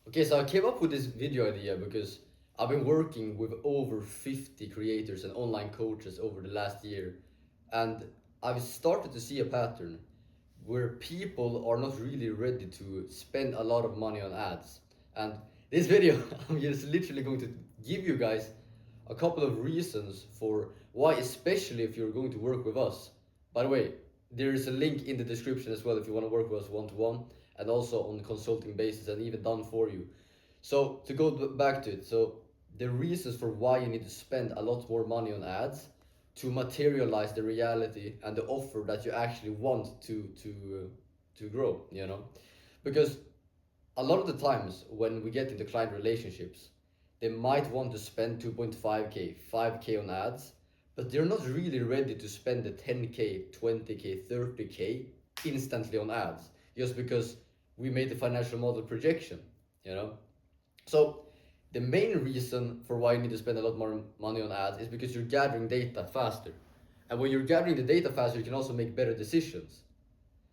Okay, so I came up with this video idea because I've been working with over 50 creators and online coaches over the last year, and I've started to see a pattern where people are not really ready to spend a lot of money on ads. And this video, I'm just literally going to give you guys a couple of reasons for why, especially if you're going to work with us. By the way, there is a link in the description as well if you want to work with us one to one and also on a consulting basis and even done for you. So to go back to it, so the reasons for why you need to spend a lot more money on ads to materialize the reality and the offer that you actually want to grow, you know, because a lot of the times when we get into client relationships, they might want to spend 2.5k, 5k on ads, but they're not really ready to spend the 10k, 20k, 30k instantly on ads just because we made the financial model projection, you know. So the main reason for why you need to spend a lot more money on ads is because you're gathering data faster. And when you're gathering the data faster, you can also make better decisions.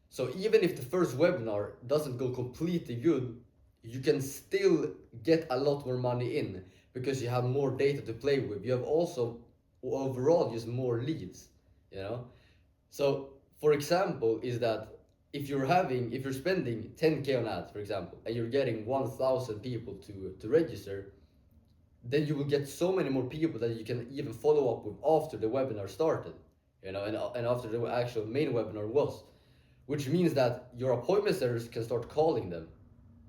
So even if the first webinar doesn't go completely good, you can still get a lot more money in because you have more data to play with. You have also overall just more leads, you know? So for example, is that if you're spending 10k on ads, for example, and you're getting 1,000 people to register, then you will get so many more people that you can even follow up with after the webinar started, you know, and after the actual main webinar was, which means that your appointment setters can start calling them.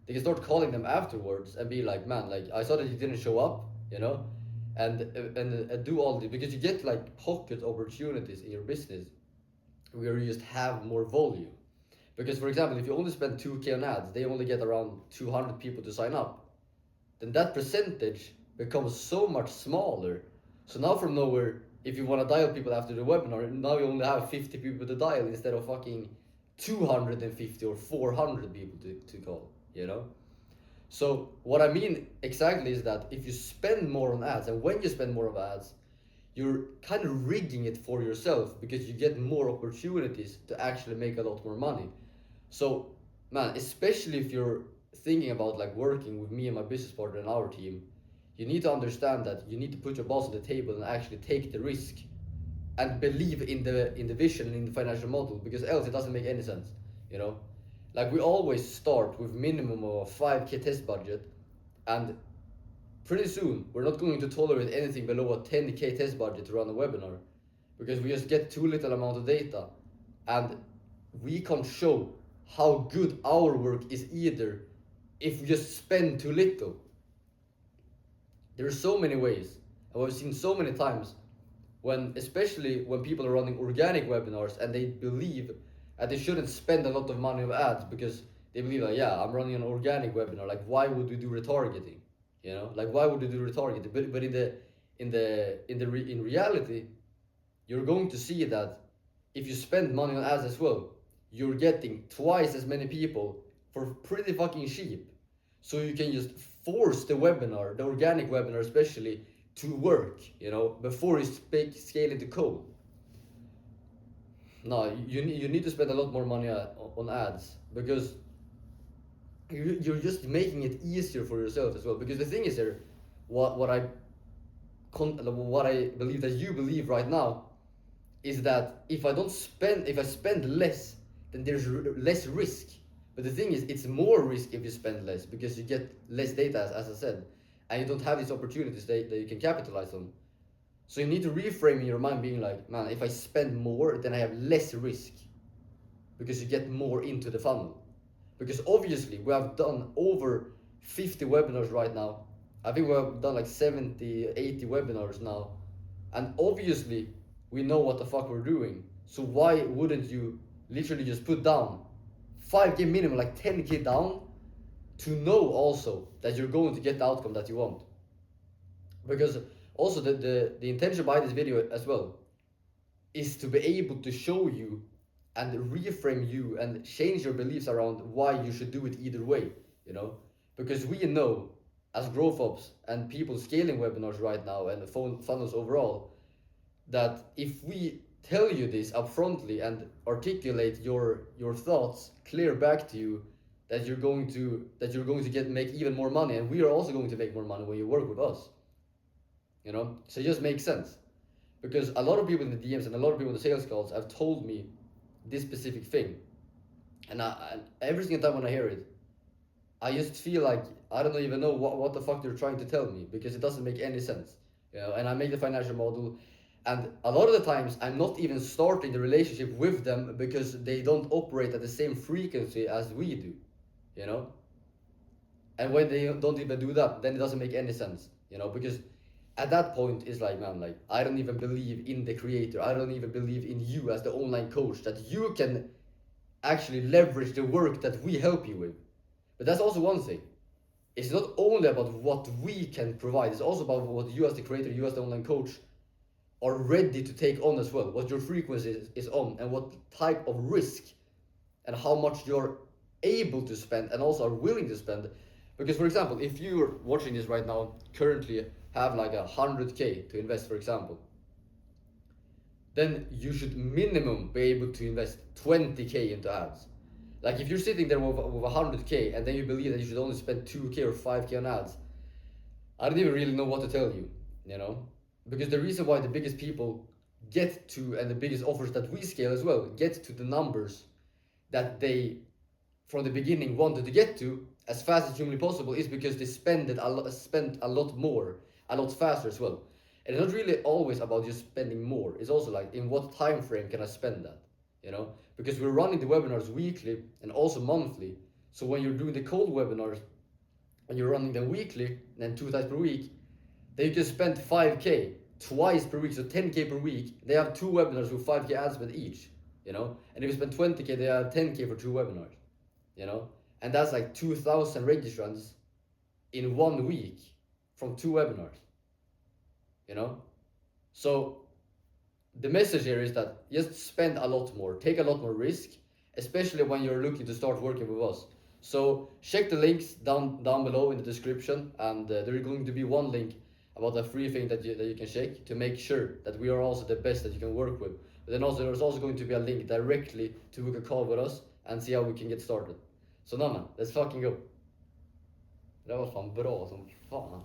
They can start calling them afterwards and be like, man, like I saw that you didn't show up, you know, and do all the, because you get like pocket opportunities in your business where you just have more volume. Because for example, if you only spend 2k on ads, they only get around 200 people to sign up. Then that percentage becomes so much smaller. So now from nowhere, if you want to dial people after the webinar, now you only have 50 people to dial instead of fucking 250 or 400 people to call, you know? So what I mean exactly is that if you spend more on ads, and when you spend more on ads, you're kind of rigging it for yourself because you get more opportunities to actually make a lot more money. So, man, especially if you're thinking about like working with me and my business partner and our team, you need to understand that you need to put your balls on the table and actually take the risk and believe in the vision, in the financial model, because else it doesn't make any sense, you know. Like we always start with minimum of a 5k test budget, and pretty soon we're not going to tolerate anything below a 10k test budget to run a webinar, because we just get too little amount of data, and we can't show how good our work is either if we just spend too little. There are so many ways, and we've seen so many times when, especially when people are running organic webinars and they believe that they shouldn't spend a lot of money on ads because they believe like, yeah, I'm running an organic webinar, like why would we do retargeting, you know, like why would we do retargeting? But in reality, you're going to see that if you spend money on ads as well, you're getting twice as many people for pretty fucking cheap. So you can just force the webinar, the organic webinar especially, to work, you know, before you scale into cold. No, you need to spend a lot more money on ads because you're just making it easier for yourself as well. Because the thing is here, what what I believe that you believe right now is that if I spend less, then there's less risk. But the thing is, it's more risk if you spend less because you get less data, as I said, and you don't have these opportunities that you can capitalize on. So you need to reframe in your mind, being like, man, if I spend more, then I have less risk because you get more into the funnel. Because obviously, we have done over 50 webinars right now. I think we have done like 70, 80 webinars now. And obviously, we know what the fuck we're doing. So why wouldn't you literally just put down 5k minimum, like 10k down, to know also that you're going to get the outcome that you want? Because also the intention behind this video as well is to be able to show you and reframe you and change your beliefs around why you should do it either way, you know. Because we know as growth ops and people scaling webinars right now and funnels overall, that if we tell you this upfrontly and articulate your thoughts clear back to you, that you're going to get make even more money, and we are also going to make more money when you work with us. You know, so it just makes sense, because a lot of people in the DMs and a lot of people in the sales calls have told me this specific thing, and every single time when I hear it, I just feel like I don't even know what the fuck they're trying to tell me, because it doesn't make any sense. You know, and I make the financial model, and a lot of the times I'm not even starting the relationship with them because they don't operate at the same frequency as we do. You know, and when they don't even do that, then it doesn't make any sense. You know, because at that point it's like, man, like I don't even believe in the creator. I don't even believe in you as the online coach, that you can actually leverage the work that we help you with. But that's also one thing. It's not only about what we can provide, it's also about what you as the creator, you as the online coach are ready to take on as well. What your frequency is on, and what type of risk and how much you're able to spend and also are willing to spend. Because, for example, if you're watching this right now, currently have like 100K to invest, for example, then you should minimum be able to invest 20K into ads. Like if you're sitting there with 100K and then you believe that you should only spend 2K or 5K on ads, I don't even really know what to tell you, you know? Because the reason why the biggest people get to, and the biggest offers that we scale as well, get to the numbers that they from the beginning wanted to get to as fast as humanly possible is because they spent a lot more, a lot faster as well. And it's not really always about just spending more. It's also like, in what time frame can I spend that? You know, because we're running the webinars weekly and also monthly. So when you're doing the cold webinars and you're running them weekly and then 2 times per week, then you can spend 5K twice per week, so 10K per week. They have 2 webinars with 5K ad spend each, you know. And if you spend 20K, they have 10K for 2 webinars, you know. And that's like 2,000 registrants in 1 week from 2 webinars, you know. So the message here is that just spend a lot more, take a lot more risk, especially when you're looking to start working with us. So check the links down below in the description, and there is going to be one link about a free thing that you can check to make sure that we are also the best that you can work with. But then also there's also going to be a link directly to book a call with us and see how we can get started. Så man, let's fucking go. Det var fan bra som fan.